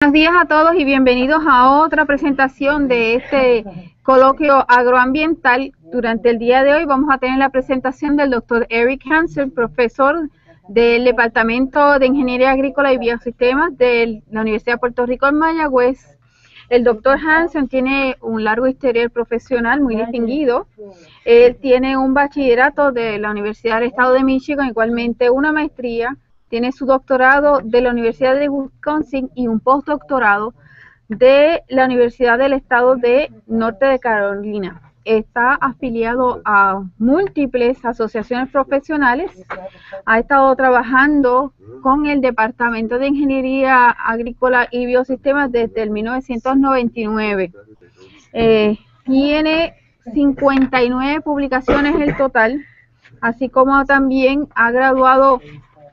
Buenos días a todos y bienvenidos a otra presentación de este coloquio agroambiental. Durante el día de hoy vamos a tener la presentación del doctor Eric Harmsen, profesor del Departamento de Ingeniería Agrícola y Biosistemas de la Universidad de Puerto Rico en Mayagüez. El doctor Harmsen tiene un largo historial profesional muy distinguido. Él tiene un bachillerato de la Universidad del Estado de Michigan, igualmente una maestría. Tiene su doctorado de la Universidad de Wisconsin y un postdoctorado de la Universidad del Estado de Norte de Carolina. Está afiliado a múltiples asociaciones profesionales. Ha estado trabajando con el Departamento de Ingeniería Agrícola y Biosistemas desde el 1999. Tiene 59 publicaciones en total, así como también ha graduado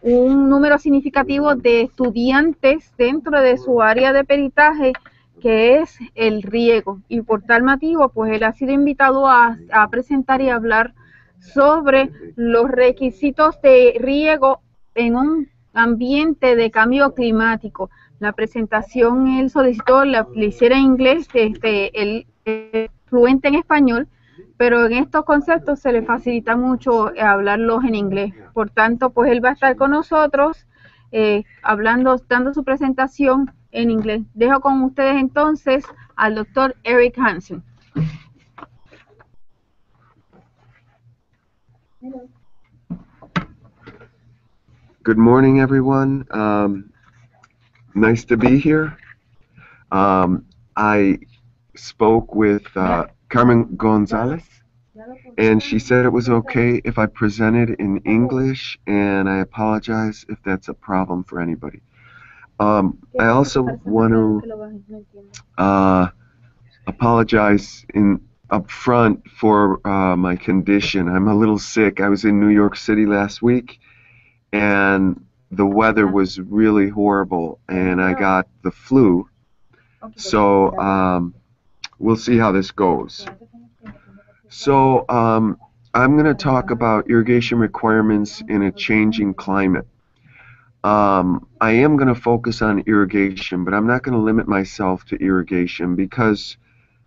un número significativo de estudiantes dentro de su área de peritaje, que es el riego, y por tal motivo pues él ha sido invitado a presentar y hablar sobre los requisitos de riego en un ambiente de cambio climático. La presentación él solicitó le hiciera en inglés, él es fluente en español, pero en estos conceptos se le facilita mucho hablarlos en inglés. Por tanto, pues él va a estar con nosotros dando su presentación en inglés. Dejo con ustedes entonces al doctor Eric Harmsen. Good morning, everyone. Nice to be here. I spoke with Carmen Gonzalez, and she said it was okay if I presented in English, and I apologize if that's a problem for anybody. I also want to apologize up front for my condition. I'm a little sick. I was in New York City last week, and the weather was really horrible, and I got the flu. So we'll see how this goes. So I'm going to talk about irrigation requirements in a changing climate. I am going to focus on irrigation, but I'm not going to limit myself to irrigation because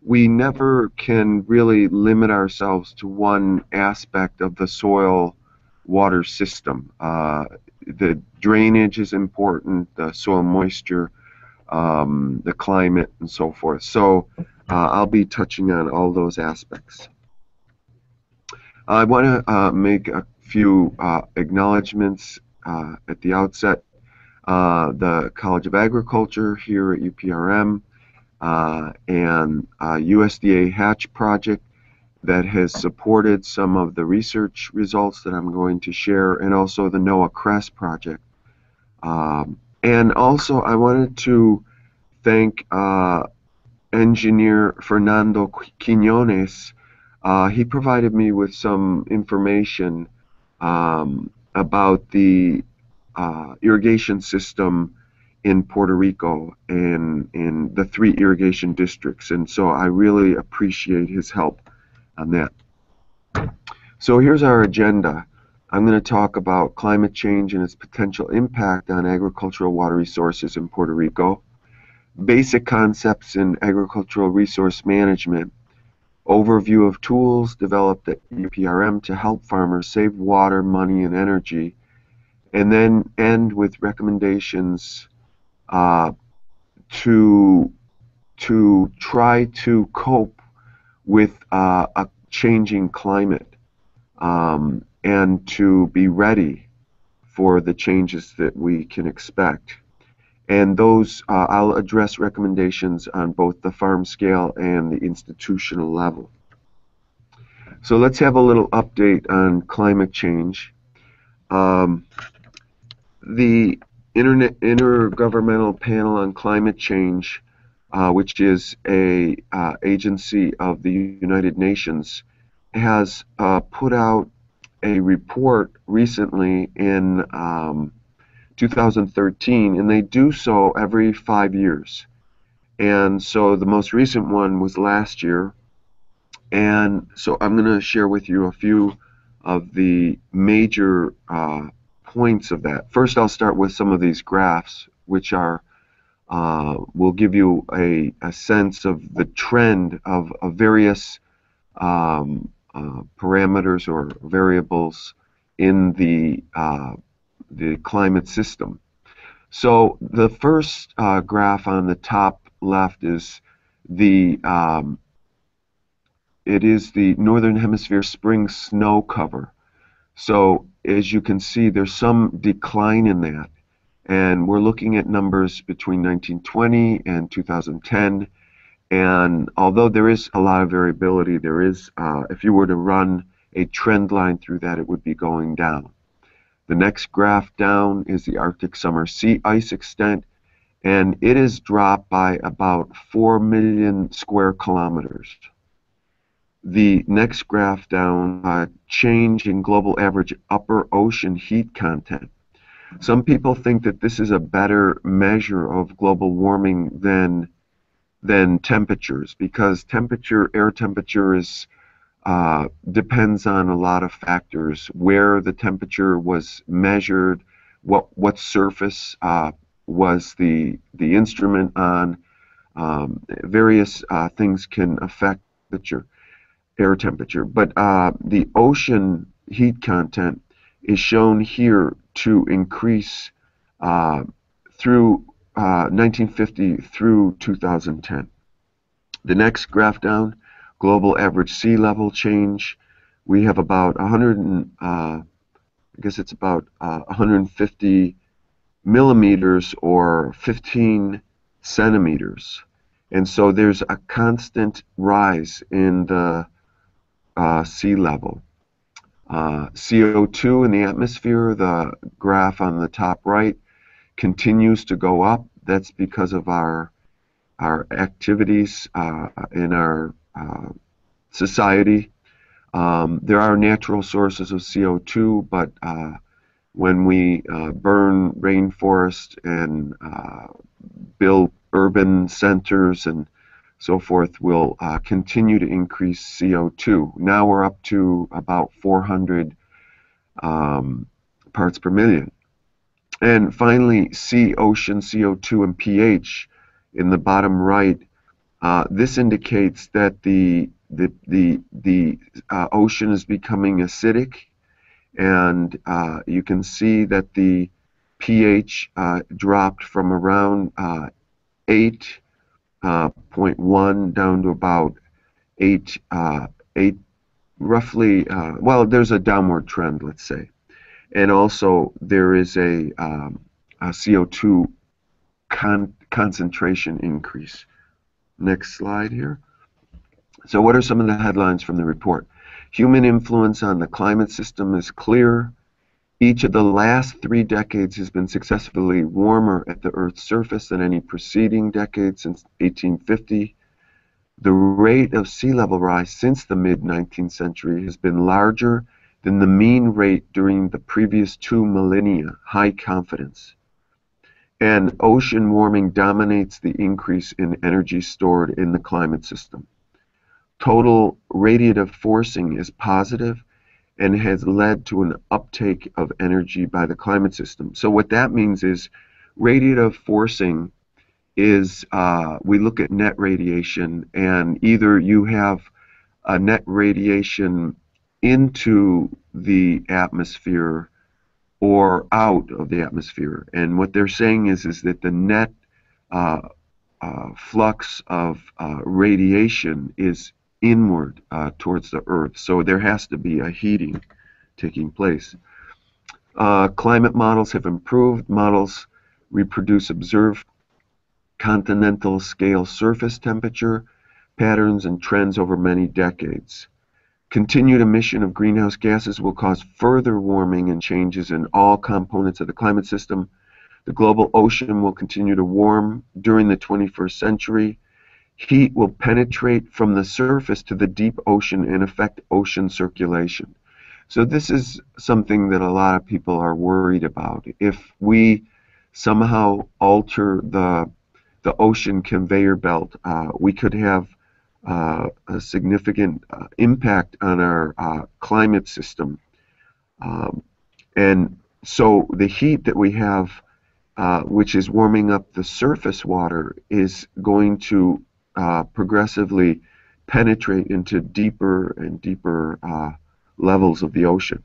we never can really limit ourselves to one aspect of the soil water system. The drainage is important, the soil moisture, the climate, and so forth. So I'll be touching on all those aspects. I want to make a few acknowledgments at the outset. The College of Agriculture here at UPRM and USDA Hatch Project that has supported some of the research results that I'm going to share, and also the NOAA CRESS project. And also I wanted to thank engineer Fernando Quiñones. He provided me with some information about the irrigation system in Puerto Rico and in the 3 irrigation districts, and so I really appreciate his help on that. So here's our agenda. I'm going to talk about climate change and its potential impact on agricultural water resources in Puerto Rico, basic concepts in agricultural resource management, overview of tools developed at UPRM to help farmers save water, money, and energy, and then end with recommendations to try to cope with a changing climate and to be ready for the changes that we can expect. And those, I'll address recommendations on both the farm scale and the institutional level. So let's have a little update on climate change. The Intergovernmental Panel on Climate Change, which is a agency of the United Nations, has put out a report recently in 2013, and they do so every 5 years. And so the most recent one was last year, and so I'm going to share with you a few of the major points of that. First, I'll start with some of these graphs, which are will give you a sense of the trend of various parameters or variables in the climate system. So the first graph on the top left is the it is the northern hemisphere spring snow cover. So as you can see, there's some decline in that, and we're looking at numbers between 1920 and 2010. And although there is a lot of variability, there is, if you were to run a trend line through that, it would be going down. The next graph down is the Arctic summer sea ice extent, and it is dropped by about 4 million square kilometers. The next graph down, change in global average upper ocean heat content. Some people think that this is a better measure of global warming than temperatures, because air temperature is depends on a lot of factors: where the temperature was measured, what surface was the instrument on. Various things can affect air temperature, but the ocean heat content is shown here to increase through 1950 through 2010. The next graph down, global average sea level change. We have about 150 millimeters or 15 centimeters. And so there's a constant rise in the sea level. CO2 in the atmosphere, the graph on the top right, continues to go up. That's because of our activities in our society. There are natural sources of CO2, but when we burn rainforest and build urban centers and so forth, will continue to increase CO2. Now we're up to about 400 parts per million. And finally, sea, ocean, CO2, and pH in the bottom right. This indicates that the ocean is becoming acidic, and you can see that the pH dropped from around 8.1 down to about 8, roughly. Well, there's a downward trend, let's say, and also there is a CO2 concentration increase. Next slide here. So what are some of the headlines from the report? Human influence on the climate system is clear. Each of the last 3 decades has been successfully warmer at the Earth's surface than any preceding decade since 1850. The rate of sea level rise since the mid-19th century has been larger than the mean rate during the previous 2 millennia. High confidence. And ocean warming dominates the increase in energy stored in the climate system. Total radiative forcing is positive and has led to an uptake of energy by the climate system. So what that means is radiative forcing is, we look at net radiation, and either you have a net radiation into the atmosphere or out of the atmosphere. And what they're saying is that the net flux of radiation is inward towards the Earth. So there has to be a heating taking place. Climate models have improved. Models reproduce observed continental scale surface temperature patterns and trends over many decades. Continued emission of greenhouse gases will cause further warming and changes in all components of the climate system. The global ocean will continue to warm during the 21st century. Heat will penetrate from the surface to the deep ocean and affect ocean circulation. So this is something that a lot of people are worried about. If we somehow alter the ocean conveyor belt, we could have a significant impact on our climate system. And so the heat that we have which is warming up the surface water, is going to progressively penetrate into deeper and deeper levels of the ocean.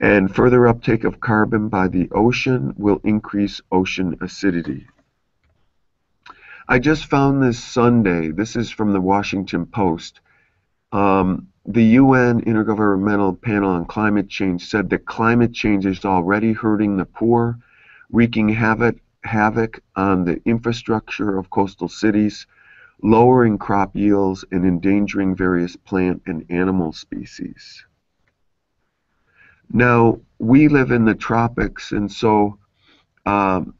And further uptake of carbon by the ocean will increase ocean acidity. I just found this Sunday, this is from the Washington Post, the UN Intergovernmental Panel on Climate Change said that climate change is already hurting the poor, wreaking havoc on the infrastructure of coastal cities, lowering crop yields, and endangering various plant and animal species. Now, we live in the tropics, and so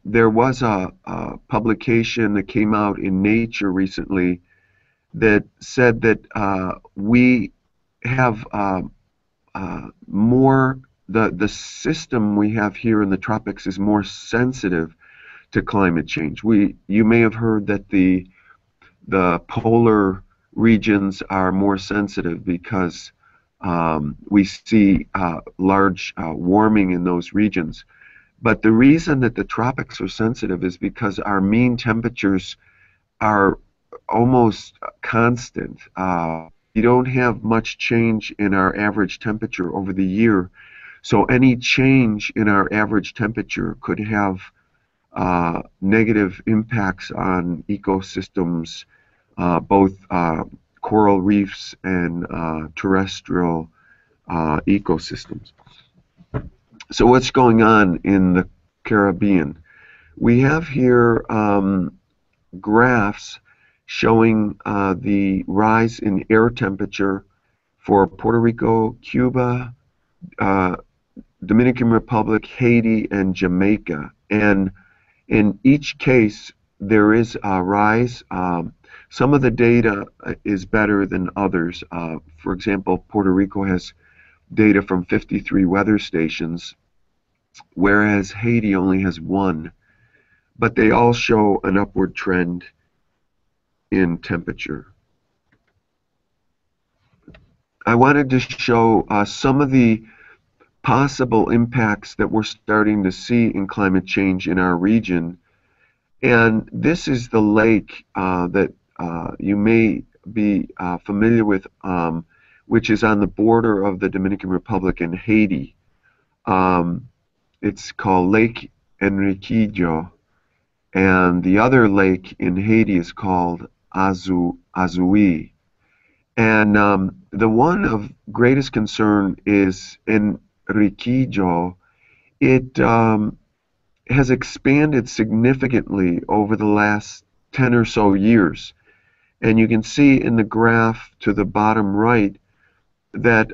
there was a publication that came out in Nature recently that said that we have the system we have here in the tropics is more sensitive to climate change. You may have heard that the polar regions are more sensitive because we see large warming in those regions. But the reason that the tropics are sensitive is because our mean temperatures are almost constant. We don't have much change in our average temperature over the year. So any change in our average temperature could have negative impacts on ecosystems, both coral reefs and terrestrial ecosystems. So what's going on in the Caribbean? We have here graphs showing the rise in air temperature for Puerto Rico, Cuba, Dominican Republic, Haiti, and Jamaica. And in each case, there is a rise. Some of the data is better than others. For example, Puerto Rico has data from 53 weather stations, whereas Haiti only has 1. But they all show an upward trend in temperature. I wanted to show some of the possible impacts that we're starting to see in climate change in our region. And this is the lake that you may be familiar with, which is on the border of the Dominican Republic and Haiti. It's called Lake Enriquillo, and the other lake in Haiti is called Azui. And the one of greatest concern is Enriquillo. It has expanded significantly over the last 10 or so years. And you can see in the graph to the bottom right that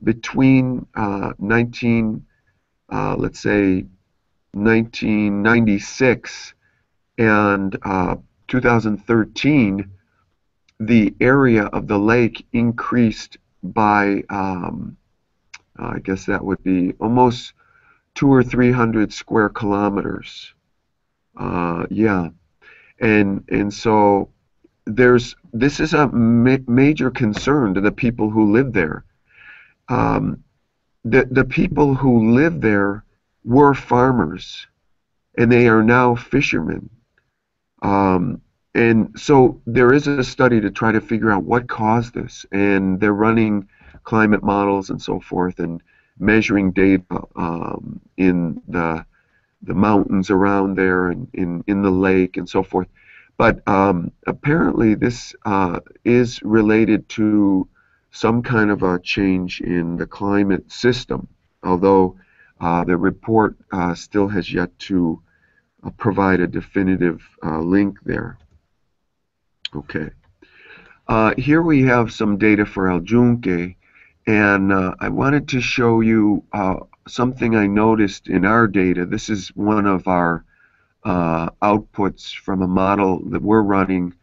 between 1996 and 2013, the area of the lake increased by, I guess that would be almost 200 or 300 square kilometers. Yeah, and so this is a major concern to the people who live there. The people who live there were farmers, and they are now fishermen. And so there is a study to try to figure out what caused this, and they're running climate models and so forth, and measuring data in the mountains around there and in the lake and so forth. But apparently this is related to some kind of a change in the climate system, although the report still has yet to provide a definitive link there. Okay. Here we have some data for El Yunque, and I wanted to show you something I noticed in our data. This is one of our outputs from a model that we're running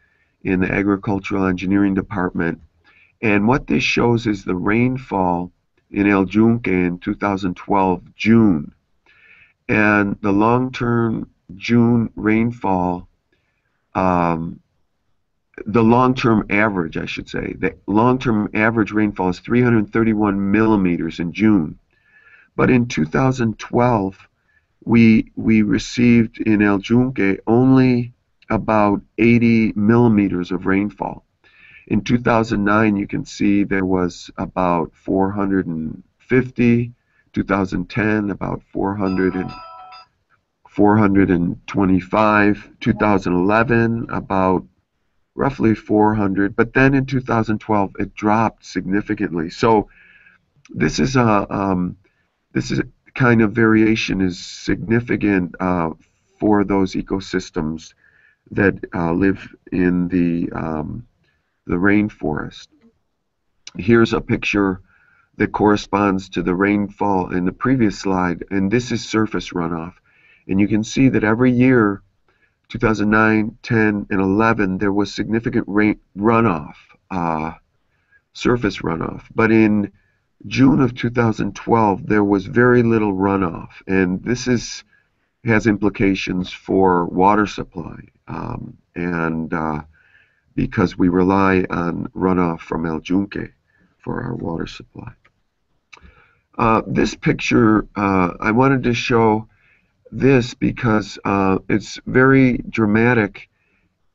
in the agricultural engineering department. And what this shows is the rainfall in El Yunque in 2012 June. And the long-term June rainfall, the long-term average, I should say, the long-term average rainfall is 331 millimeters in June. But in 2012, we received in El Yunque only about 80 millimeters of rainfall. In 2009, you can see there was about 450, 2010 about 425, 2011 about roughly 400, but then in 2012 it dropped significantly. So this is a kind of variation is significant for those ecosystems that live in the rainforest. Here's a picture that corresponds to the rainfall in the previous slide, and this is surface runoff. And you can see that every year, 2009, 10, and 11, there was significant runoff, surface runoff. But in June of 2012, there was very little runoff, and this has implications for water supply, and because we rely on runoff from El Yunque for our water supply. This picture, I wanted to show this because it's very dramatic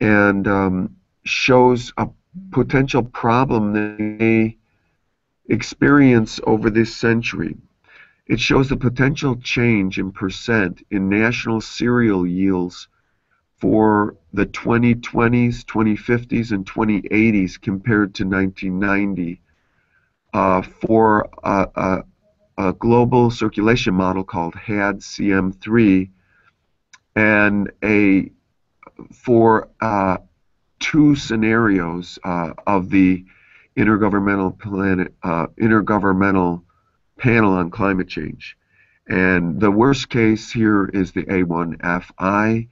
and shows a potential problem that we may experience over this century. It shows the potential change in percent in national cereal yields for the 2020s, 2050s, and 2080s compared to 1990 for a global circulation model called HAD-CM3 and for two scenarios of the Intergovernmental Panel on Climate Change. And the worst case here is the A1FI,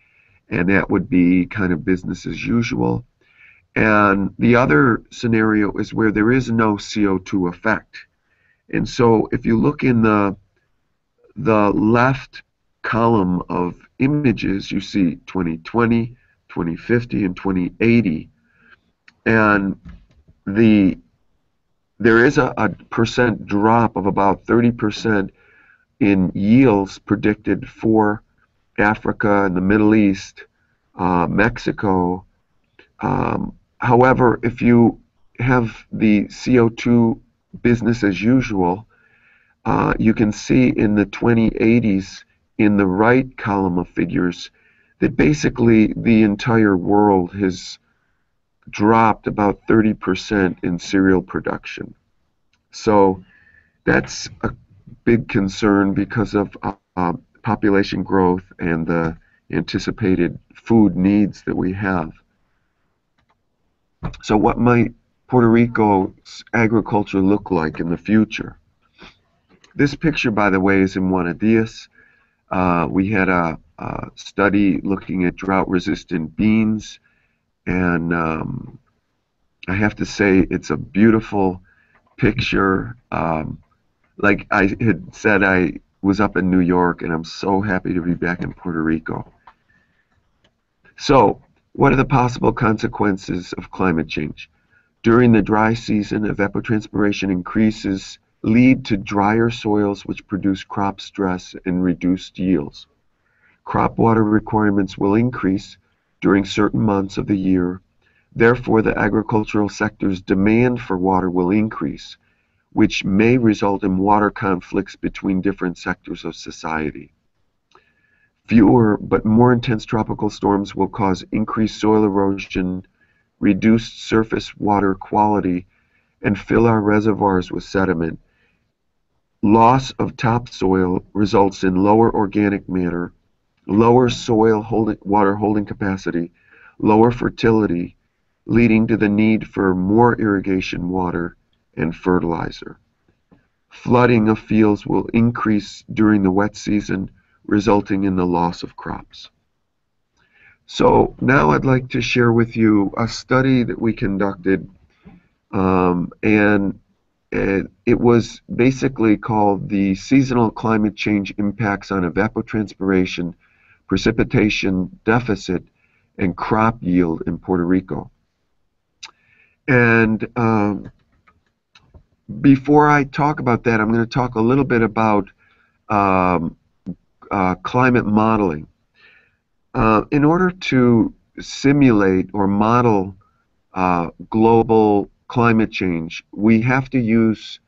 and that would be kind of business as usual. And the other scenario is where there is no CO2 effect. And so if you look in the left column of images, you see 2020, 2050, and 2080. And there is a percent drop of about 30% in yields predicted for Africa and the Middle East, Mexico. However, if you have the CO2 business as usual, you can see in the 2080s in the right column of figures that basically the entire world has dropped about 30% in cereal production. So that's a big concern because of population growth and the anticipated food needs that we have. So what might Puerto Rico's agriculture look like in the future? This picture, by the way, is in Juanadías. We had a study looking at drought-resistant beans, and I have to say it's a beautiful picture. Like I had said, I was up in New York, and I'm so happy to be back in Puerto Rico. So, what are the possible consequences of climate change? During the dry season, evapotranspiration increases lead to drier soils which produce crop stress and reduced yields. Crop water requirements will increase during certain months of the year. Therefore, the agricultural sector's demand for water will increase, which may result in water conflicts between different sectors of society. Fewer but more intense tropical storms will cause increased soil erosion, reduced surface water quality, and fill our reservoirs with sediment. Loss of topsoil results in lower organic matter, lower soil water holding capacity, lower fertility, leading to the need for more irrigation water and fertilizer. Flooding of fields will increase during the wet season, resulting in the loss of crops. So now I'd like to share with you a study that we conducted, and it was basically called the Seasonal Climate Change Impacts on Evapotranspiration, Precipitation Deficit, and Crop Yield in Puerto Rico. And before I talk about that, I'm going to talk a little bit about climate modeling. In order to simulate or model global climate change, we have to use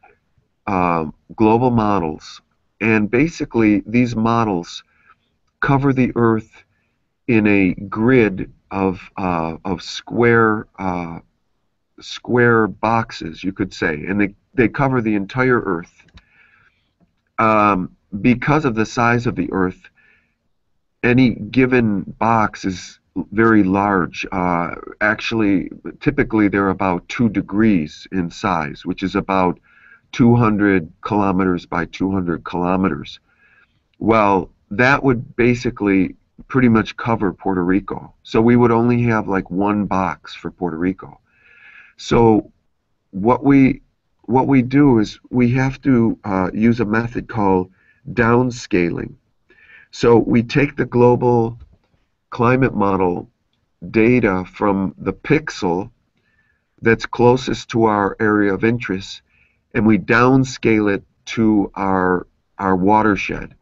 global models. And basically, these models cover the Earth in a grid of square boxes, you could say, and they cover the entire Earth. Because of the size of the Earth, any given box is very large. Actually, typically they're about 2 degrees in size, which is about 200 kilometers by 200 kilometers. Well, that would basically pretty much cover Puerto Rico. So we would only have like one box for Puerto Rico. So what we do is we have to use a method called downscaling. So we take the global climate model data from the pixel that's closest to our area of interest, and we downscale it to our watershed.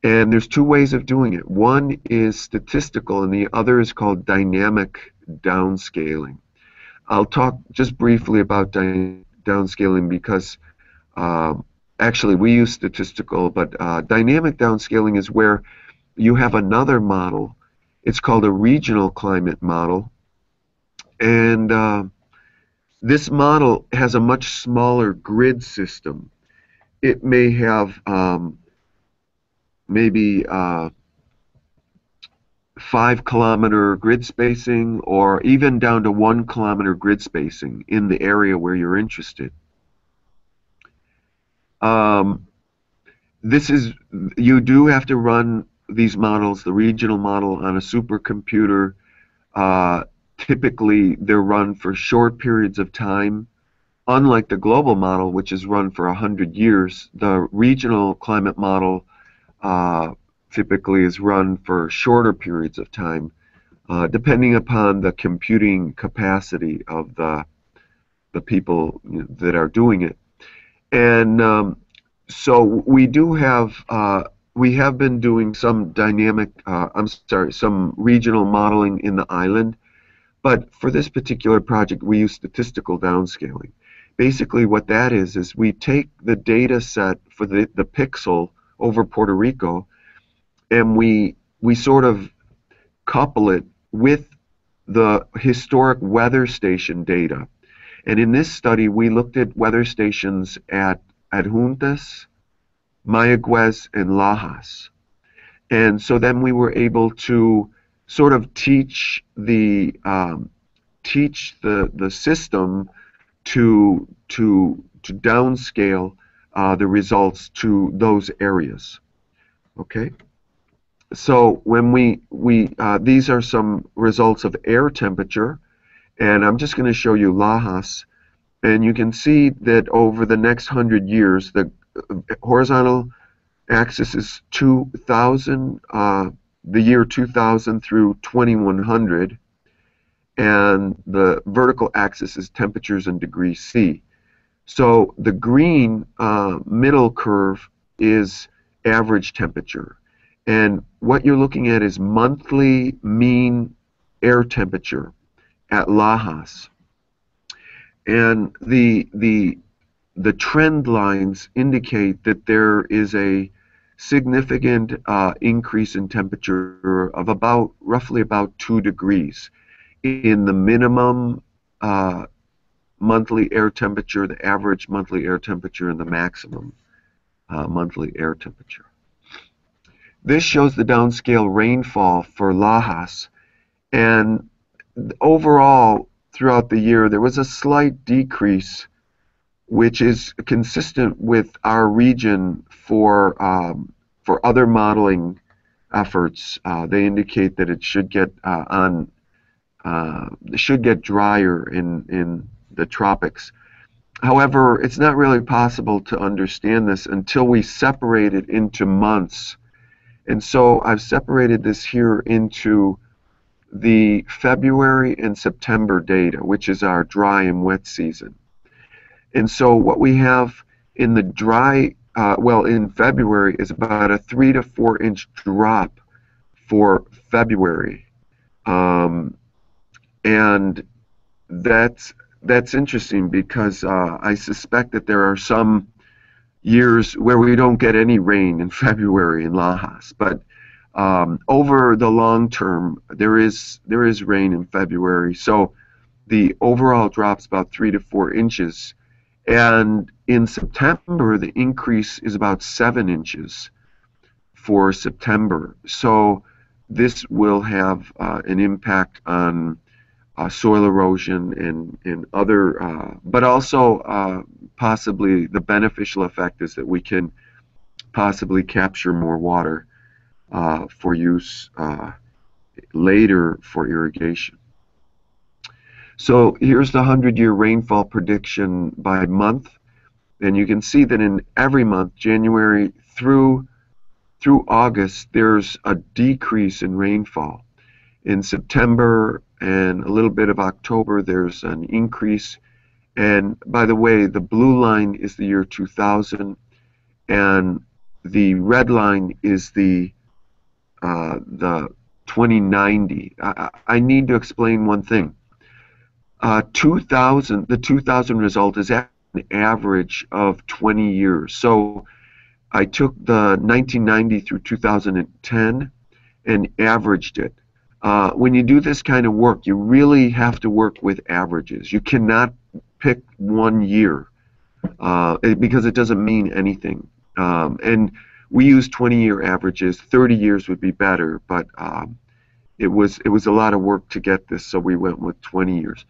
And there's 2 ways of doing it. One is statistical, and the other is called dynamic downscaling. I'll talk just briefly about downscaling because actually we use statistical, but dynamic downscaling is where you have another model. It's called a regional climate model. And this model has a much smaller grid system. It may have maybe 5-kilometer grid spacing, or even down to 1-kilometer grid spacing in the area where you're interested. You do have to run these models, the regional model, on a supercomputer. Typically, they're run for short periods of time. Unlike the global model, which is run for 100 years, the regional climate model typically is run for shorter periods of time, depending upon the computing capacity of the people that are doing it. And so we have been doing some some regional modeling in the island, but for this particular project, we use statistical downscaling. Basically, what that is we take the data set for the pixel over Puerto Rico, and we sort of couple it with the historic weather station data. And in this study, we looked at weather stations at Adjuntas, Mayagüez, and Lajas. And so then we were able to sort of teach the system to downscale the results to those areas. Okay. So when these are some results of air temperature, and I'm just going to show you Lajas, and you can see that over the next 100 years, the horizontal axis is 2000, the year 2000 through 2100, and the vertical axis is temperatures in degrees C. So the green middle curve is average temperature, and what you're looking at is monthly mean air temperature at Lajas. And the trend lines indicate that there is a significant increase in temperature of roughly about 2 degrees in the minimum monthly air temperature, the average monthly air temperature, and the maximum monthly air temperature. This shows the downscale rainfall for Lajas, and overall throughout the year there was a slight decrease, which is consistent with our region for other modeling efforts. They indicate that it should get drier in the tropics. However, it's not really possible to understand this until we separate it into months. And so I've separated this here into the February and September data, which is our dry and wet season. And so what we have in the dry well, in February is about a 3 to 4 inch drop for February. Um, and that's interesting because I suspect that there are some years where we don't get any rain in February in Lajas, but over the long term, there is rain in February. So the overall drop's about 3 to 4 inches, and in September the increase is about 7 inches for September. So this will have an impact on soil erosion and other, but also possibly the beneficial effect is that we can possibly capture more water for use later for irrigation. So here's the 100-year rainfall prediction by month, and you can see that in every month, January through August, there's a decrease in rainfall. In September and a little bit of October, there's an increase. And by the way, the blue line is the year 2000, and the red line is the 2090. I need to explain one thing. 2000, the 2000 result is an average of 20 years. So I took the 1990 through 2010 and averaged it. When you do this kind of work, you really have to work with averages. You cannot pick one year because it doesn't mean anything. And we use 20-year averages. 30 years would be better, but it was a lot of work to get this, so we went with 20 years.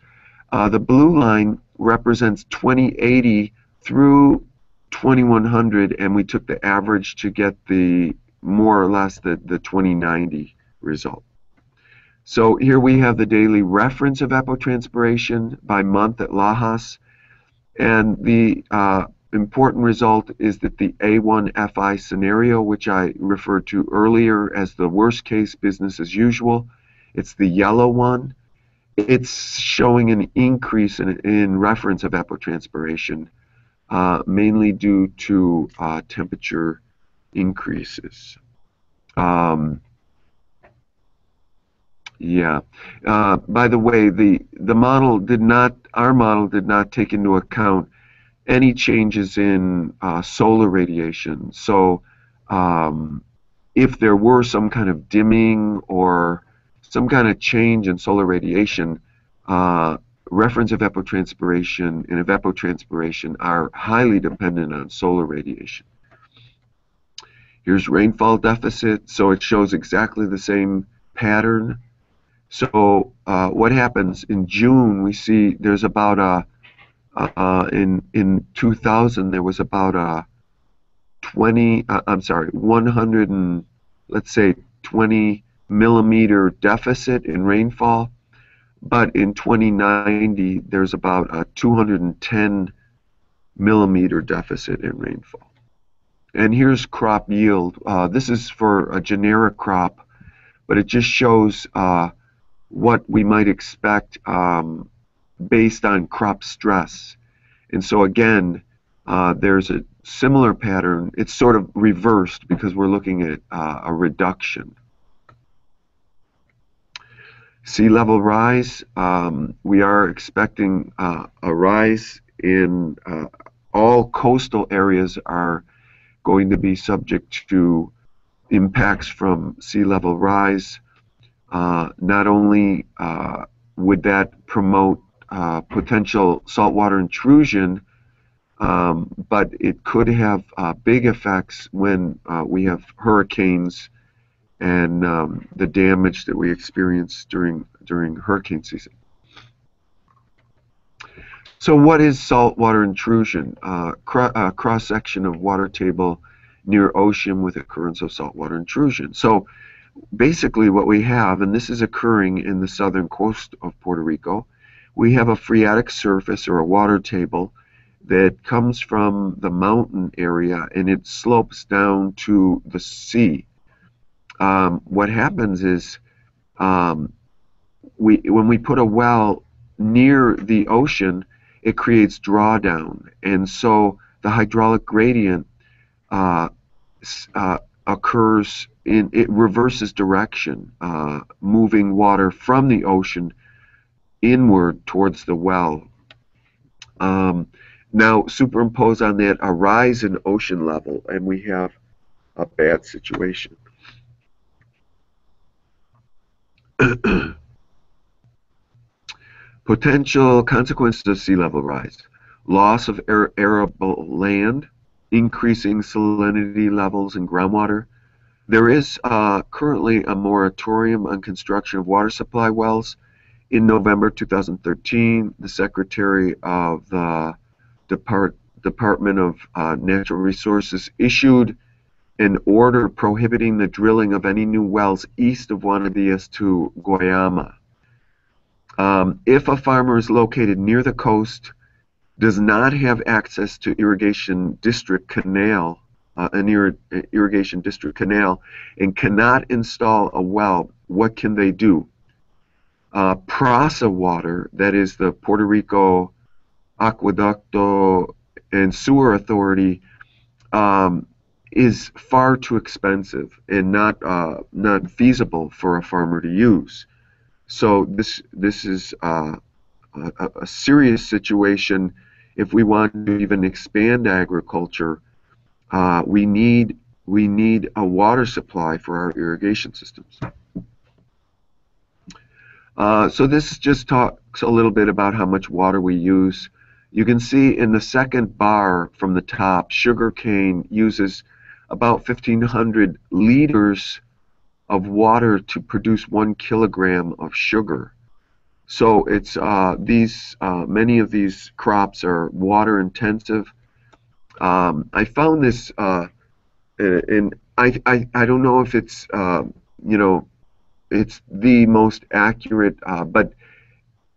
The blue line represents 2080 through 2100, and we took the average to get the more or less the 2090 result. So here we have the daily reference of evapotranspiration by month at Lajas, and the important result is that the A1FI scenario, which I referred to earlier as the worst case business as usual, it's the yellow one. It's showing an increase in reference of evapotranspiration, mainly due to temperature increases. Yeah. By the way, our model did not take into account any changes in solar radiation. So if there were some kind of dimming or some kind of change in solar radiation, reference evapotranspiration and evapotranspiration are highly dependent on solar radiation. Here's rainfall deficit, so it shows exactly the same pattern. So what happens in June? We see there's about in 2000 there was about a 100 and let's say 20 millimeter deficit in rainfall, but in 2090 there's about a 210 millimeter deficit in rainfall. And here's crop yield. This is for a generic crop, but it just shows what we might expect based on crop stress. And so again, there's a similar pattern. It's sort of reversed because we're looking at a reduction. Sea level rise, we are expecting a rise in all coastal areas are going to be subject to impacts from sea level rise. Not only would that promote potential saltwater intrusion, but it could have big effects when we have hurricanes and the damage that we experience during hurricane season. So what is saltwater intrusion? Cross-section of water table near ocean with occurrence of saltwater intrusion. So basically what we have, and this is occurring in the southern coast of Puerto Rico, we have a phreatic surface or a water table that comes from the mountain area and it slopes down to the sea. What happens is when we put a well near the ocean, it creates drawdown, and so the hydraulic gradient uh, occurs it reverses direction, moving water from the ocean inward towards the well. Um, Now superimpose on that a rise in ocean level, and we have a bad situation. Potential consequences of sea level rise: loss of arable land, increasing salinity levels in groundwater. There is currently a moratorium on construction of water supply wells. In November 2013, the Secretary of the Department of Natural Resources issued an order prohibiting the drilling of any new wells east of Juana Diaz to Guayama. If a farmer is located near the coast, does not have access to irrigation district canal, irrigation district canal, and cannot install a well, what can they do? PRASA water, that is the Puerto Rico Aqueducto and Sewer Authority, is far too expensive and not feasible for a farmer to use. So this is a serious situation. If we want to even expand agriculture, we need a water supply for our irrigation systems. So this just talks a little bit about how much water we use. You can see in the second bar from the top, sugarcane uses about 1,500 liters of water to produce 1 kilogram of sugar. So it's many of these crops are water intensive. I found this, and I don't know if it's it's the most accurate, but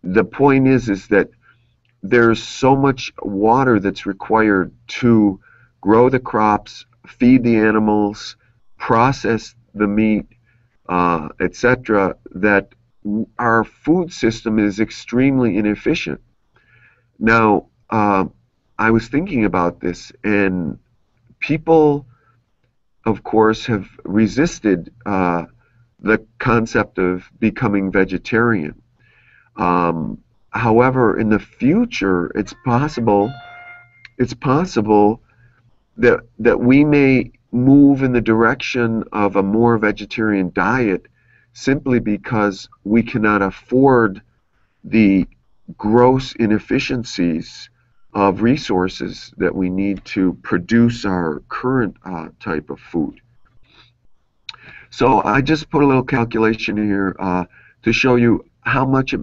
the point is that there's so much water that's required to grow the crops, feed the animals, process the meat, etc., that our food system is extremely inefficient. Now, I was thinking about this, and people, of course, have resisted the concept of becoming vegetarian. However, in the future, it's possible that we may move in the direction of a more vegetarian diet simply because we cannot afford the gross inefficiencies of resources that we need to produce our current type of food. So I just put a little calculation here to show you how much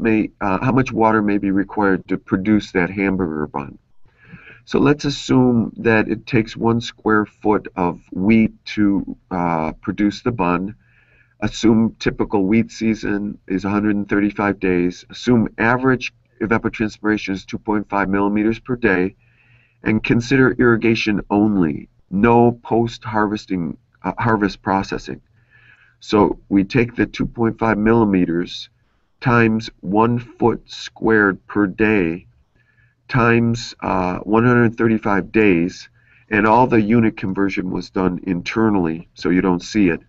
water may be required to produce that hamburger bun. So let's assume that it takes 1 square foot of wheat to produce the bun. Assume typical wheat season is 135 days. Assume average evapotranspiration is 2.5 millimeters per day, and consider irrigation only, no post-harvesting harvest processing. So we take the 2.5 millimeters times 1 foot squared per day times 135 days, and all the unit conversion was done internally, so you don't see it.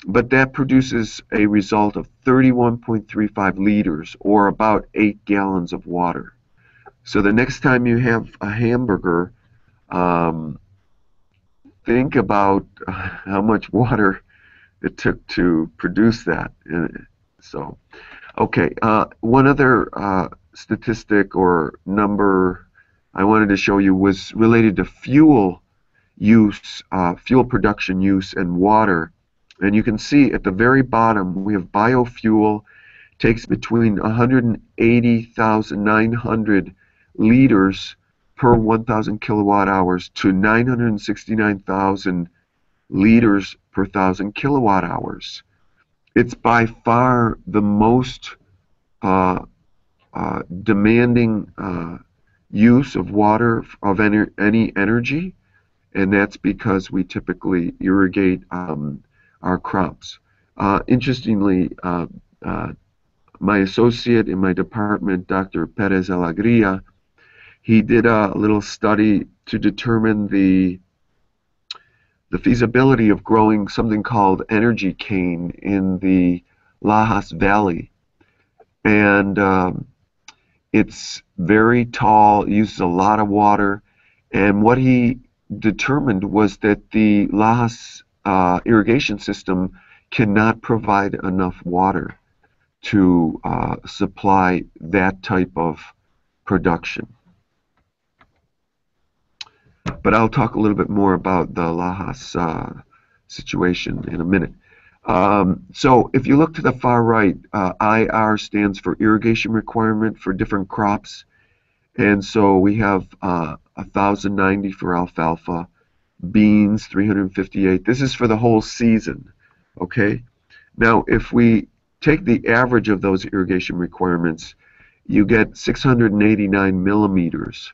But that produces a result of 31.35 liters, or about 8 gallons of water. So the next time you have a hamburger, think about how much water it took to produce that. So, okay, one other statistic or number I wanted to show you was related to fuel use, fuel production use, and water. And you can see at the very bottom we have biofuel takes between 180,900 liters per 1,000 kilowatt hours to 969,000 liters per 1,000 kilowatt hours. It's by far the most demanding use of water of any energy, and that's because we typically irrigate our crops. Interestingly, my associate in my department, Dr. Perez he did a little study to determine the the feasibility of growing something called energy cane in the Lajas Valley. And it's very tall, uses a lot of water. And what he determined was that the Lajas irrigation system cannot provide enough water to supply that type of production. But I'll talk a little bit more about the Lajas situation in a minute. So if you look to the far right, IR stands for irrigation requirement for different crops. And so we have 1,090 for alfalfa, beans 358. This is for the whole season, okay? Now, if we take the average of those irrigation requirements, you get 689 millimeters.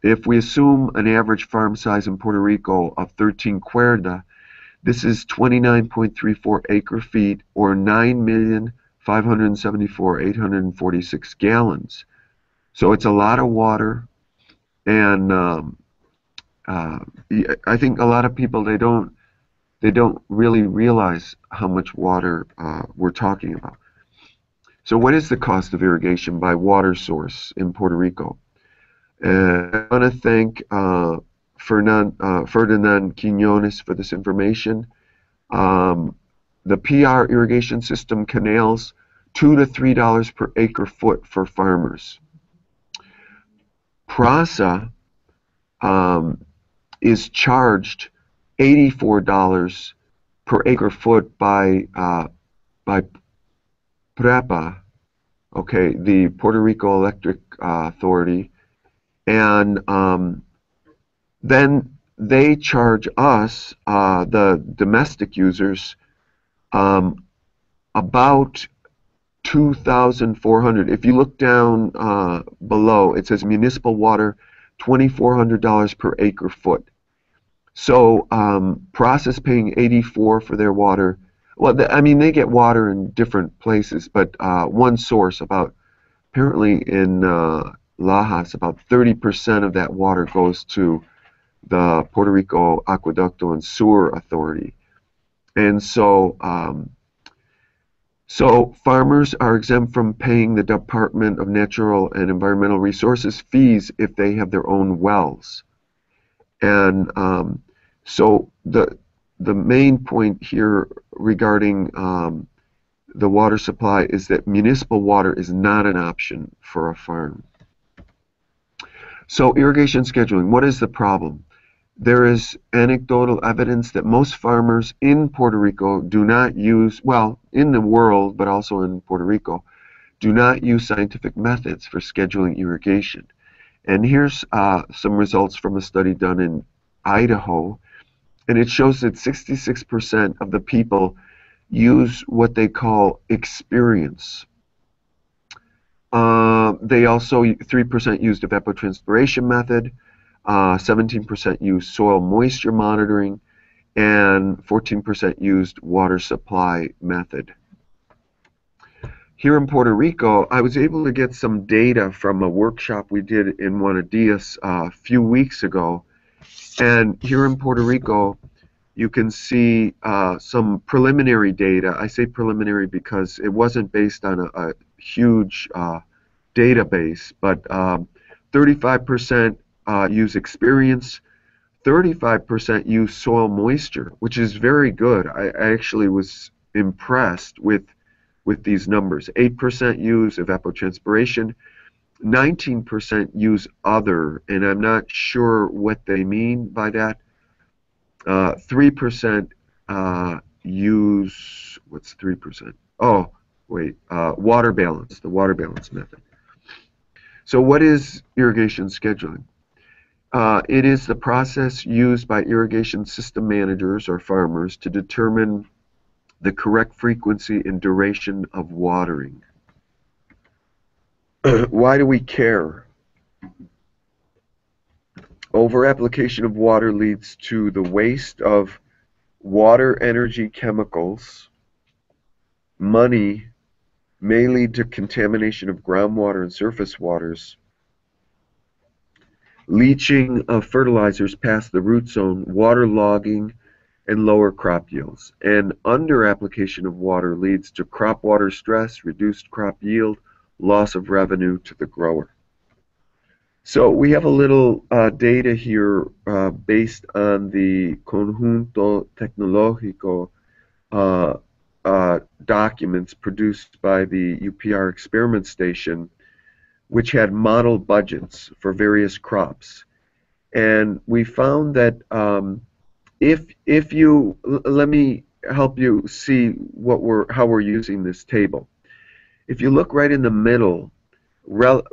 If we assume an average farm size in Puerto Rico of 13 cuerda, this is 29.34 acre feet or 9,574,846 gallons. So it's a lot of water, and I think a lot of people they don't really realize how much water we're talking about. So what is the cost of irrigation by water source in Puerto Rico? I want to thank Ferdinand Quinones for this information. The PR irrigation system canals, $2 to $3 per acre foot for farmers. PRASA is charged $84 per acre foot by PREPA, okay, the Puerto Rico Electric Authority, and then they charge us, the domestic users, about $2,400. If you look down below, it says municipal water, $2,400 per acre foot. So PRASA is paying $84 for their water. Well, I mean, they get water in different places, but one source, apparently in Lajas, about 30% of that water goes to the Puerto Rico Aqueducto and Sewer Authority. And so farmers are exempt from paying the Department of Natural and Environmental Resources fees if they have their own wells. And so the main point here regarding the water supply is that municipal water is not an option for a farm. So irrigation scheduling, what is the problem? There is anecdotal evidence that most farmers in Puerto Rico do not use, well, in the world, but also in Puerto Rico, do not use scientific methods for scheduling irrigation. And here's some results from a study done in Idaho, and it shows that 66% of the people use what they call experience. They also, 3% used evapotranspiration method, 17% used soil moisture monitoring, and 14% used water supply method. Here in Puerto Rico, I was able to get some data from a workshop we did in Juanadías a few weeks ago. And here in Puerto Rico, you can see some preliminary data. I say preliminary because it wasn't based on a huge database, but 35% use experience, 35% use soil moisture, which is very good. I actually was impressed with these numbers. 8% use evapotranspiration, 19% use other, and I'm not sure what they mean by that. 3% use, what's 3%? Oh, wait, water balance, the water balance method. So what is irrigation scheduling? It is the process used by irrigation system managers or farmers to determine the correct frequency and duration of watering. Why do we care? Over-application of water leads to the waste of water, energy, chemicals. Money may lead to contamination of groundwater and surface waters. Leaching of fertilizers past the root zone, water logging, and lower crop yields. And under application of water leads to crop water stress, reduced crop yield, loss of revenue to the grower. So we have a little data here based on the Conjunto Tecnológico documents produced by the UPR experiment station, which had model budgets for various crops. And we found that if you, let me help you see how we're using this table. If you look right in the middle, or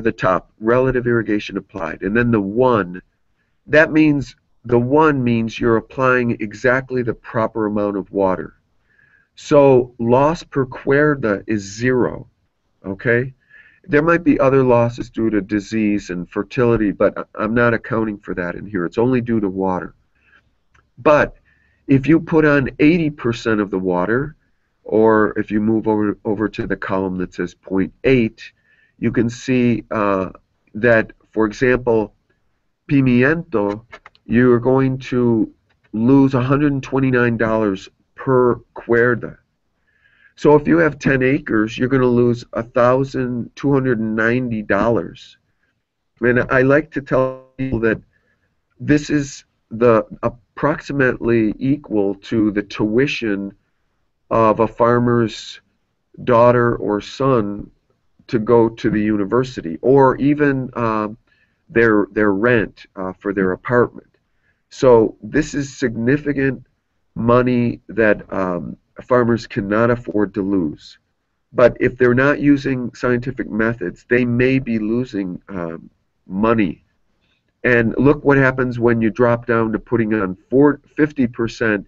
the top, relative irrigation applied, and then the 1, that means the 1 means you're applying exactly the proper amount of water. So loss per cuerda is 0, okay? There might be other losses due to disease and fertility, but I'm not accounting for that in here. It's only due to water. But if you put on 80% of the water, or if you move over to the column that says 0.8, you can see that, for example, pimiento, you're going to lose $129 per cuerda. So if you have 10 acres, you're going to lose $1,290. And I like to tell people that this is approximately equal to the tuition of a farmer's daughter or son to go to the university, or even their rent for their apartment. So this is significant money that farmers cannot afford to lose. But if they're not using scientific methods, they may be losing money. And look what happens when you drop down to putting on 50%.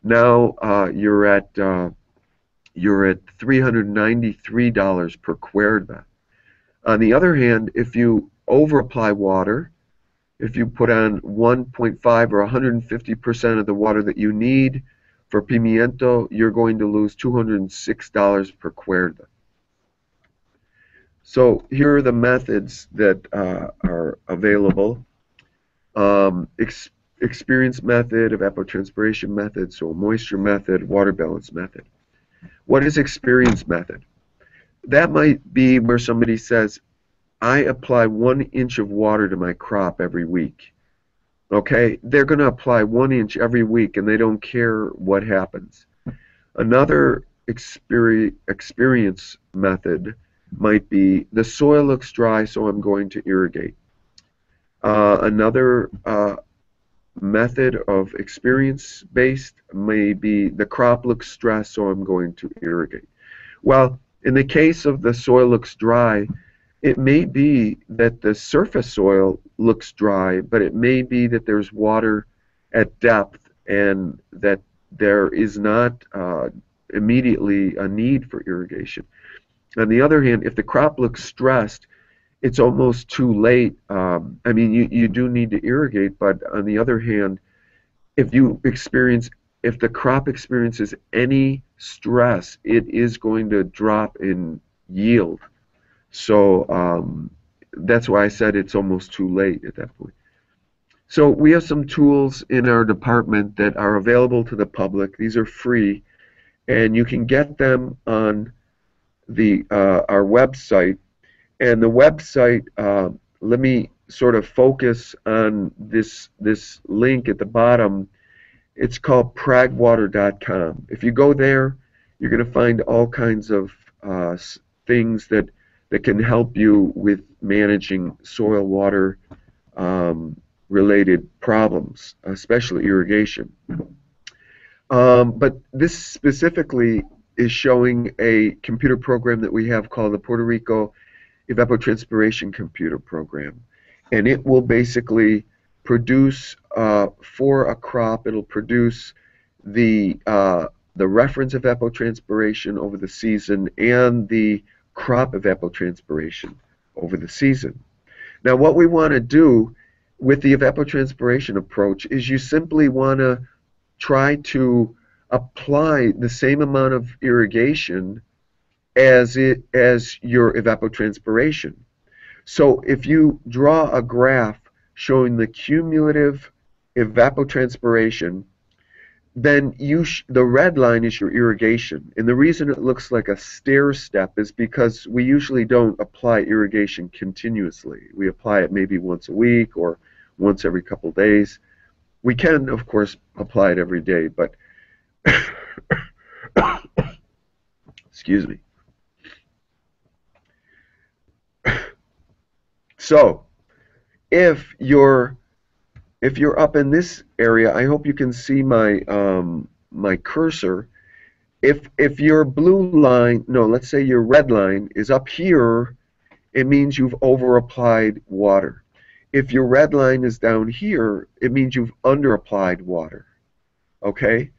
Now you're at $393 per cuerda. On the other hand, if you over-apply water, if you put on 1.5 or 150% of the water that you need for pimiento, you're going to lose $206 per cuerda. So here are the methods that are available. Experience method, evapotranspiration method, soil moisture method, water balance method. What is experience method? That might be where somebody says, I apply 1 inch of water to my crop every week. Okay, they're going to apply 1 inch every week and they don't care what happens. Another experience method might be, the soil looks dry, so I'm going to irrigate. Another method of experience-based may be, the crop looks stressed, so I'm going to irrigate. Well, in the case of the soil looks dry, it may be that the surface soil looks dry, but it may be that there's water at depth and that there is not immediately a need for irrigation. On the other hand, if the crop looks stressed, it's almost too late. I mean, you do need to irrigate, but on the other hand, if the crop experiences any stress, it is going to drop in yield. So that's why I said it's almost too late at that point. So we have some tools in our department that are available to the public. These are free, and you can get them on our website. And the website, let me sort of focus on this link at the bottom. It's called pragwater.com. If you go there, you're going to find all kinds of things that can help you with managing soil water related problems, especially irrigation. But this specifically is showing a computer program that we have called the Puerto Rico Evapotranspiration Computer Program. And it will basically produce, for a crop, it'll produce the reference evapotranspiration over the season and the crop evapotranspiration over the season. Now what we want to do with the evapotranspiration approach is you simply want to try to apply the same amount of irrigation as your evapotranspiration. So if you draw a graph showing the cumulative evapotranspiration, then the red line is your irrigation. And the reason it looks like a stair step is because we usually don't apply irrigation continuously. We apply it maybe once a week or once every couple of days. We can, of course, apply it every day, but excuse me. So if you're up in this area, I hope you can see my my cursor. If your blue line, no, let's say your red line is up here, it means you've over applied water. If your red line is down here, it means you've under applied water. Okay?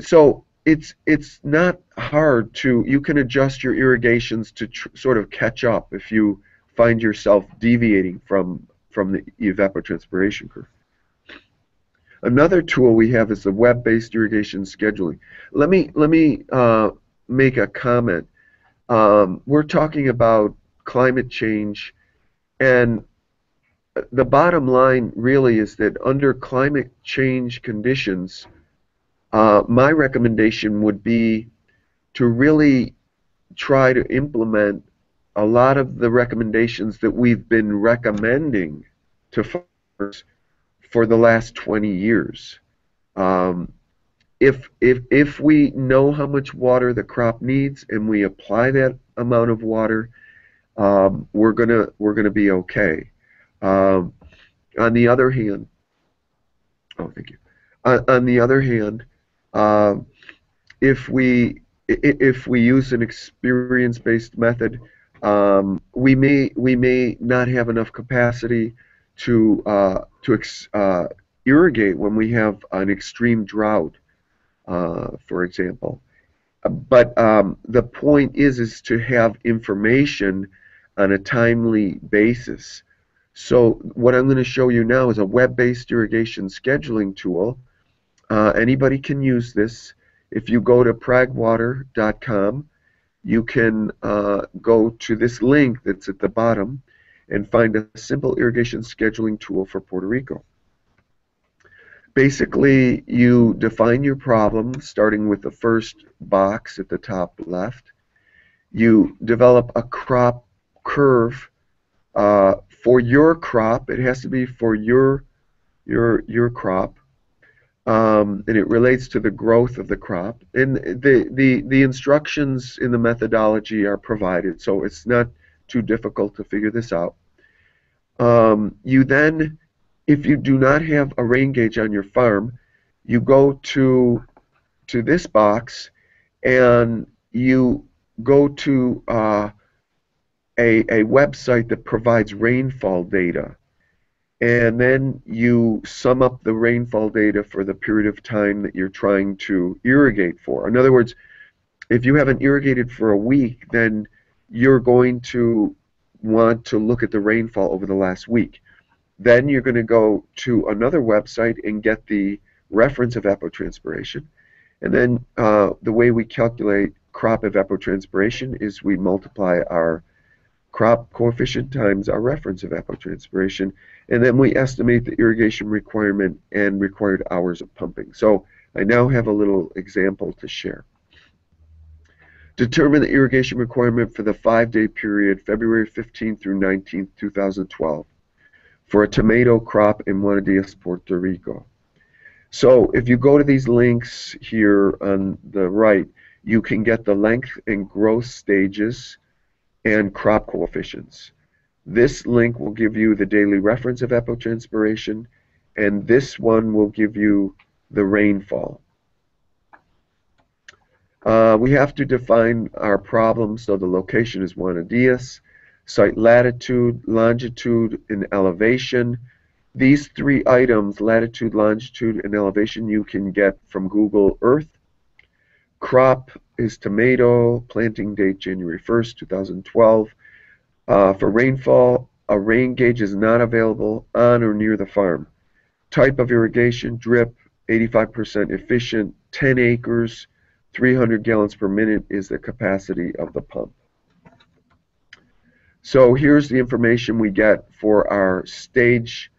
So it's not hard to, you can adjust your irrigations to sort of catch up if you find yourself deviating from the evapotranspiration curve. Another tool we have is the web-based irrigation scheduling. Let me make a comment. We're talking about climate change, and the bottom line really is that under climate change conditions, my recommendation would be to really try to implement a lot of the recommendations that we've been recommending to farmers for the last 20 years. If we know how much water the crop needs and we apply that amount of water, we're gonna be okay. On the other hand, oh, thank you. On the other hand, if we use an experience-based method, we may not have enough capacity to irrigate when we have an extreme drought, for example. But the point is to have information on a timely basis. So what I'm going to show you now is a web-based irrigation scheduling tool. Anybody can use this. If you go to pragwater.com, you can go to this link that's at the bottom and find a simple irrigation scheduling tool for Puerto Rico. Basically, you define your problem starting with the first box at the top left. You develop a crop curve for your crop. It has to be for your crop. And it relates to the growth of the crop. And the instructions in the methodology are provided, so it's not too difficult to figure this out. You then, if you do not have a rain gauge on your farm, you go to this box and you go to a website that provides rainfall data. And then you sum up the rainfall data for the period of time that you're trying to irrigate for. In other words, if you haven't irrigated for a week, then you're going to want to look at the rainfall over the last week. Then you're going to go to another website and get the reference evapotranspiration. And then the way we calculate crop evapotranspiration is we multiply our crop coefficient times our reference evapotranspiration, and then we estimate the irrigation requirement and required hours of pumping. So I now have a little example to share. Determine the irrigation requirement for the 5-day period, February 15th through 19th, 2012, for a tomato crop in Buenos Dias, Puerto Rico. So if you go to these links here on the right, you can get the length and growth stages and crop coefficients. This link will give you the daily reference of evapotranspiration, and this one will give you the rainfall. We have to define our problem, so the location is Buenos Dias, site latitude, longitude, and elevation. These three items, latitude, longitude, and elevation, you can get from Google Earth. Crop is tomato, planting date January 1st, 2012. For rainfall, a rain gauge is not available on or near the farm. Type of irrigation, drip, 85% efficient, 10 acres, 300 gallons per minute is the capacity of the pump. So here's the information we get for our stage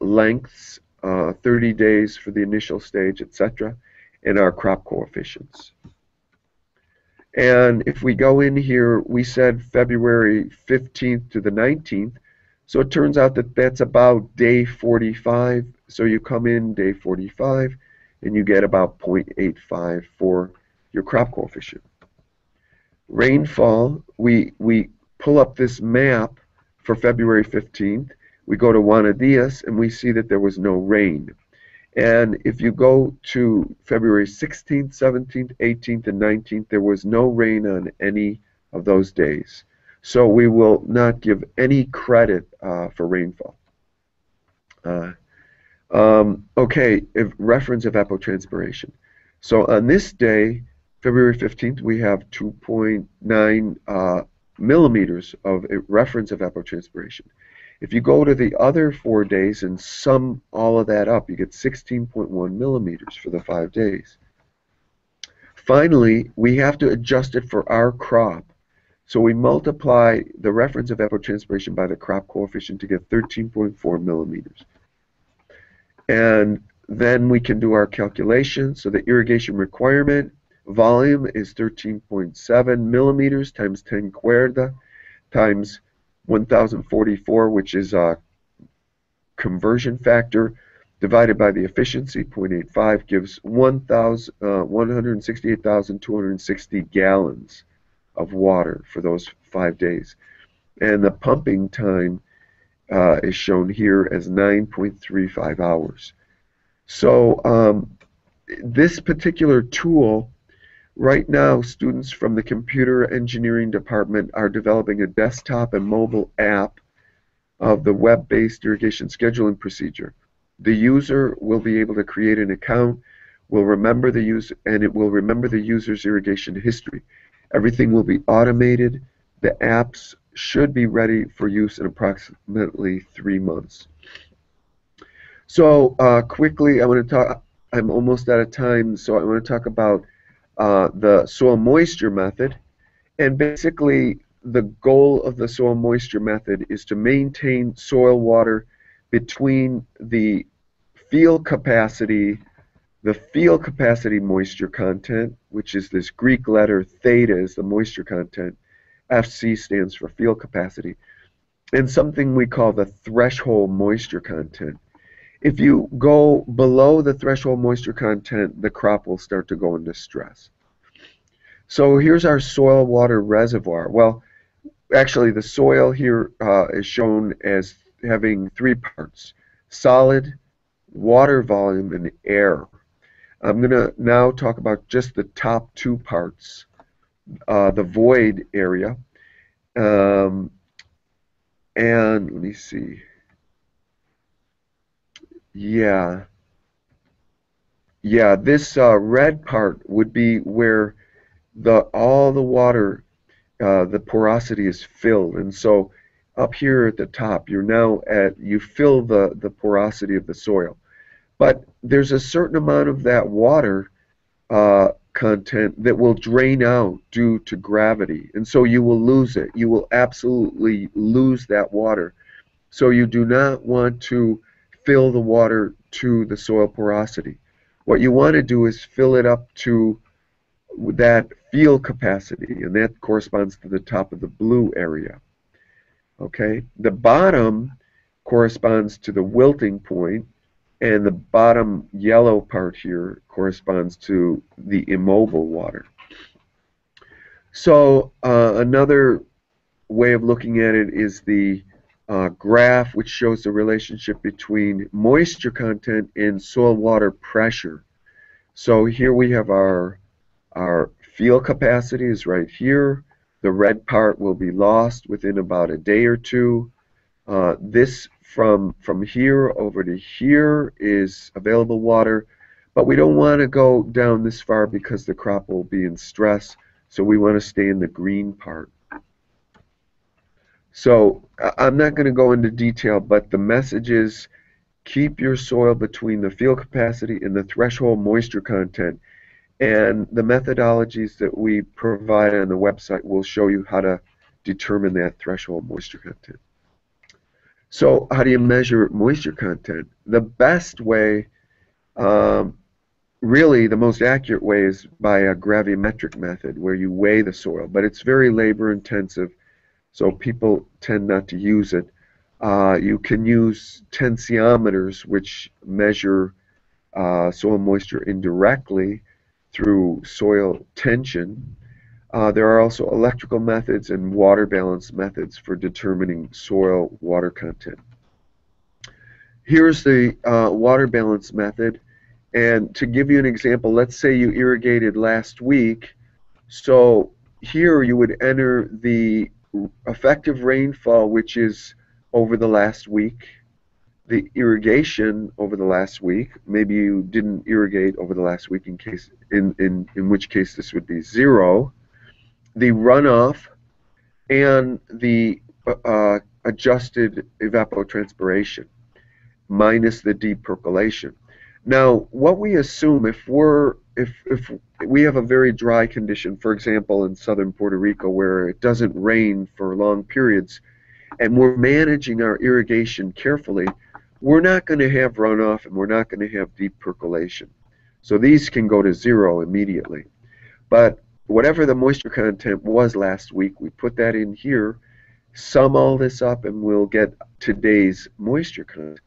lengths 30 days for the initial stage, etc., and our crop coefficients. And if we go in here, we said February 15th to the 19th. So it turns out that that's about day 45. So you come in day 45 and you get about 0.85 for your crop coefficient. Rainfall, we pull up this map for February 15th. We go to Juana Diaz and we see that there was no rain. And if you go to February 16th, 17th, 18th, and 19th, there was no rain on any of those days. So we will not give any credit for rainfall. Okay, reference evapotranspiration. So on this day, February 15th, we have 2.9 millimeters of reference evapotranspiration. If you go to the other 4 days and sum all of that up, you get 16.1 millimeters for the 5 days. Finally, we have to adjust it for our crop. So we multiply the reference evapotranspiration by the crop coefficient to get 13.4 millimeters. And then we can do our calculation. So the irrigation requirement volume is 13.7 millimeters times 10 cuerda times 1044, which is a conversion factor, divided by the efficiency, 0.85, gives 168,260 gallons of water for those 5 days. And the pumping time is shown here as 9.35 hours. So this particular tool, right now, students from the computer engineering department are developing a desktop and mobile app of the web-based irrigation scheduling procedure. The user will be able to create an account, will remember the user, and it will remember the user's irrigation history. Everything will be automated. The apps should be ready for use in approximately 3 months. So quickly, I'm almost out of time, so I want to talk about the soil moisture method. And basically, the goal of the soil moisture method is to maintain soil water between the field capacity moisture content, which is this Greek letter theta is the moisture content, FC stands for field capacity, and something we call the threshold moisture content. If you go below the threshold moisture content, the crop will start to go into stress. So here's our soil water reservoir. Well, actually the soil here is shown as having 3 parts: solid, water volume, and air. I'm going to now talk about just the top 2 parts, the void area. And let me see. Yeah, this red part would be where all the water, the porosity is filled. And so up here at the top, you fill the porosity of the soil. But there's a certain amount of that water content that will drain out due to gravity. And so you will lose it. You will absolutely lose that water. So you do not want to fill the water to the soil porosity. What you want to do is fill it up to that field capacity, and that corresponds to the top of the blue area. Okay, the bottom corresponds to the wilting point, and the bottom yellow part here corresponds to the immobile water. So another way of looking at it is the graph, which shows the relationship between moisture content and soil water pressure. So here we have our field capacity is right here. The red part will be lost within about a day or two. This from here over to here is available water, but we don't want to go down this far because the crop will be in stress, so we want to stay in the green part. So I'm not going to go into detail, but the message is keep your soil between the field capacity and the threshold moisture content. And the methodologies that we provide on the website will show you how to determine that threshold moisture content. So how do you measure moisture content? The best way, um, really the most accurate way, is by a gravimetric method where you weigh the soil, but it's very labor intensive, so people tend not to use it. You can use tensiometers, which measure soil moisture indirectly through soil tension. There are also electrical methods and water balance methods for determining soil water content. Here's the water balance method. And to give you an example, let's say you irrigated last week. So here you would enter the effective rainfall, which is over the last week, the irrigation over the last week. Maybe you didn't irrigate over the last week, in which case this would be 0, the runoff, and the adjusted evapotranspiration minus the deep percolation. Now, what we assume, if we have a very dry condition, for example, in southern Puerto Rico where it doesn't rain for long periods, and we're managing our irrigation carefully, we're not going to have runoff and we're not going to have deep percolation. So these can go to 0 immediately. But whatever the moisture content was last week, we put that in here, sum all this up, and we'll get today's moisture content.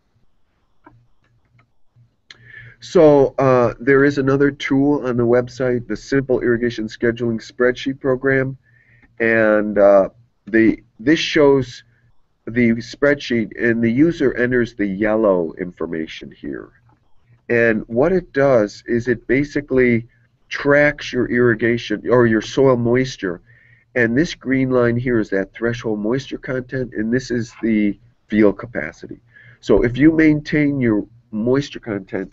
So there is another tool on the website, the Simple Irrigation Scheduling Spreadsheet Program, and this shows the spreadsheet, and the user enters the yellow information here. And what it does is it basically tracks your irrigation or your soil moisture. And this green line here is that threshold moisture content, and this is the field capacity. So if you maintain your moisture content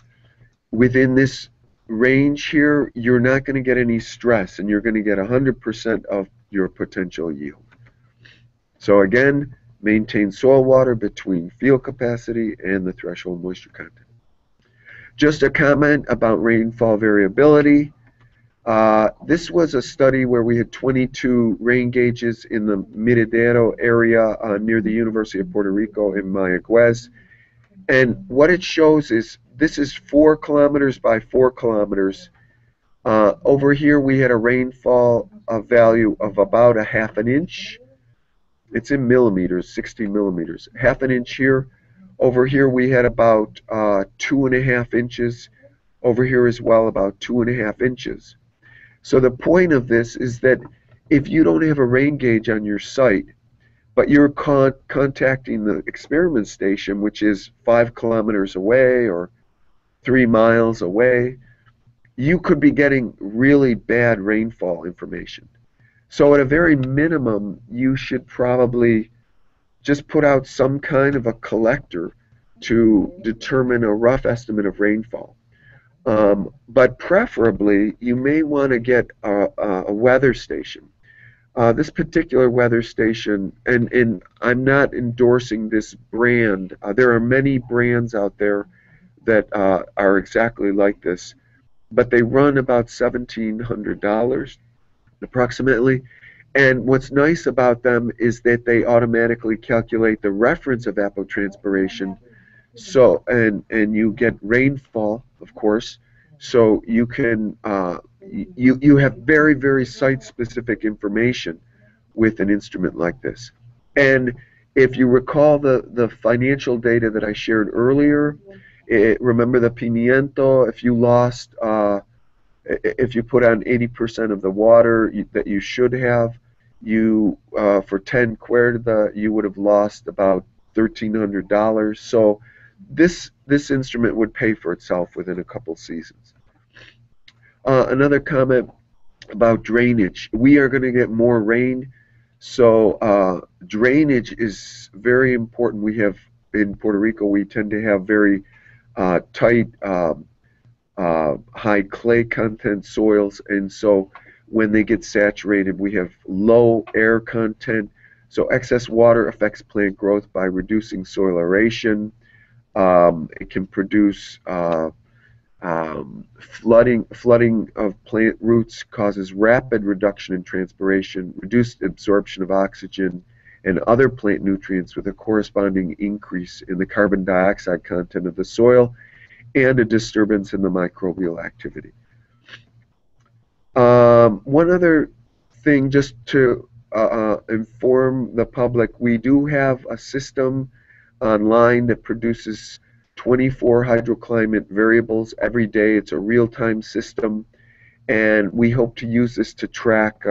within this range here, you're not going to get any stress, and you're going to get 100% of your potential yield. So again, maintain soil water between field capacity and the threshold moisture content. Just a comment about rainfall variability. This was a study where we had 22 rain gauges in the Miradero area near the University of Puerto Rico in Mayagüez. And what it shows is this is 4 kilometers by 4 kilometers. Over here we had a rainfall value of about a half an inch. It's in millimeters, 60 millimeters. Half an inch here. Over here we had about 2.5 inches. Over here as well, about 2.5 inches. So the point of this is that if you don't have a rain gauge on your site, but you're contacting the experiment station, which is 5 kilometers away or 3 miles away, you could be getting really bad rainfall information. So at a very minimum, you should probably just put out some kind of a collector to determine a rough estimate of rainfall. But preferably, you may want to get a weather station. This particular weather station, and I'm not endorsing this brand. There are many brands out there that are exactly like this, but they run about $1,700 approximately. And what's nice about them is that they automatically calculate the reference evapotranspiration. So, and you get rainfall, of course. So you can you have very, very site-specific information with an instrument like this. And if you recall the financial data that I shared earlier, remember the pimiento, if you lost, if you put on 80% of the water that you should have, you for 10 cuerda, you would have lost about $1,300. So this instrument would pay for itself within a couple seasons. Another comment about drainage. We are going to get more rain, so drainage is very important. We have, in Puerto Rico, we tend to have very tight, high clay content soils, and so when they get saturated, we have low air content. So excess water affects plant growth by reducing soil aeration. It can produce flooding of plant roots, causes rapid reduction in transpiration, reduced absorption of oxygen, and other plant nutrients with a corresponding increase in the carbon dioxide content of the soil and a disturbance in the microbial activity. One other thing, just to inform the public, we do have a system online that produces 24 hydroclimate variables every day. It's a real-time system, and we hope to use this to track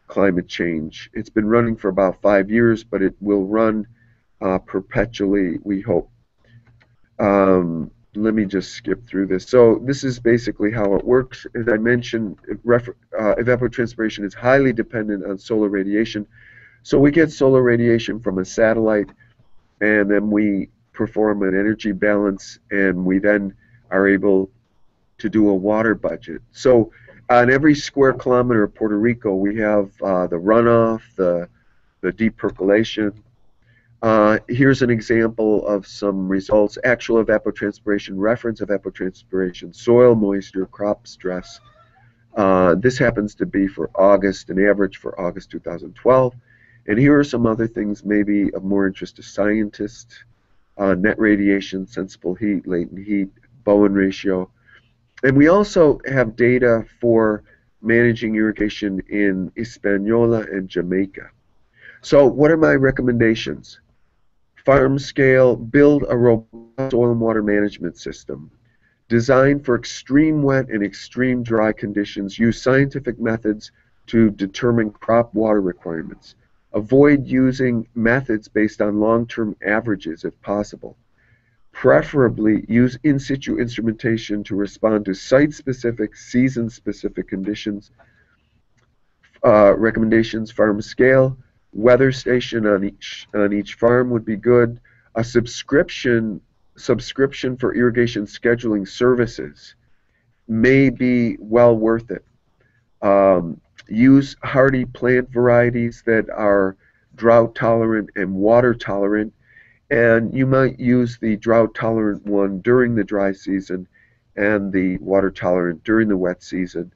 climate change. It's been running for about 5 years, but it will run perpetually, we hope. Let me just skip through this. So this is basically how it works. As I mentioned, evapotranspiration is highly dependent on solar radiation. So we get solar radiation from a satellite, and then we perform an energy balance, and we then are able to do a water budget. So on every square kilometer of Puerto Rico, we have the runoff, the deep percolation. Here's an example of some results: actual evapotranspiration, reference evapotranspiration, soil moisture, crop stress. This happens to be for August, an average for August 2012. And here are some other things maybe of more interest to scientists: net radiation, sensible heat, latent heat, Bowen ratio. And we also have data for managing irrigation in Hispaniola and Jamaica. So what are my recommendations? Farm scale, build a robust soil and water management system. Design for extreme wet and extreme dry conditions. Use scientific methods to determine crop water requirements. Avoid using methods based on long-term averages if possible. Preferably use in situ instrumentation to respond to site-specific, season-specific conditions. Recommendations: farm scale, weather station on each farm would be good. A subscription for irrigation scheduling services may be well worth it. Use hardy plant varieties that are drought tolerant and water tolerant, and you might use the drought tolerant one during the dry season and the water tolerant during the wet season.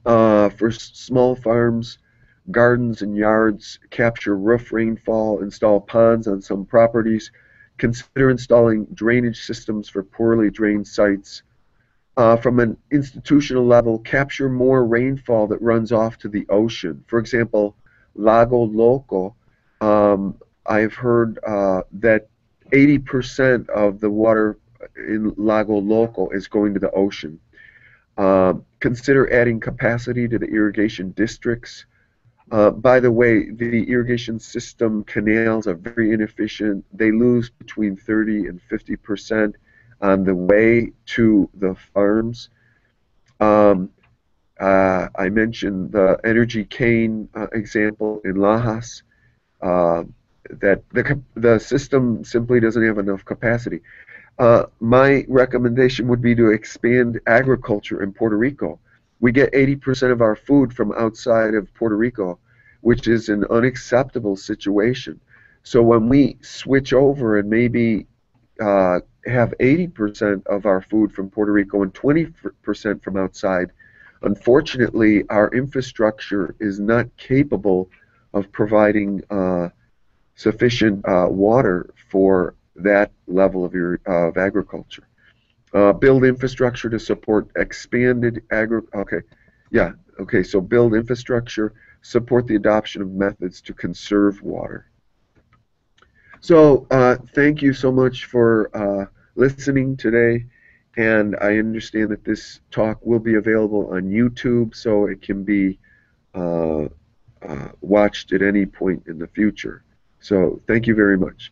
For small farms, gardens and yards, capture roof rainfall, install ponds on some properties, consider installing drainage systems for poorly drained sites. From an institutional level, capture more rainfall that runs off to the ocean. For example, Lago Loco, I've heard that 80% of the water in Lago Loco is going to the ocean. Consider adding capacity to the irrigation districts. By the way, the irrigation system canals are very inefficient. They lose between 30 and 50% on the way to the farms. I mentioned the energy cane example in Lajas, that the system simply doesn't have enough capacity. My recommendation would be to expand agriculture in Puerto Rico. We get 80% of our food from outside of Puerto Rico, which is an unacceptable situation. So when we switch over and maybe have 80% of our food from Puerto Rico and 20% from outside, unfortunately, our infrastructure is not capable of providing sufficient water for that level of agriculture. Build infrastructure to support expanded so build infrastructure, support the adoption of methods to conserve water. So thank you so much for listening today, and I understand that this talk will be available on YouTube, so it can be watched at any point in the future. So thank you very much.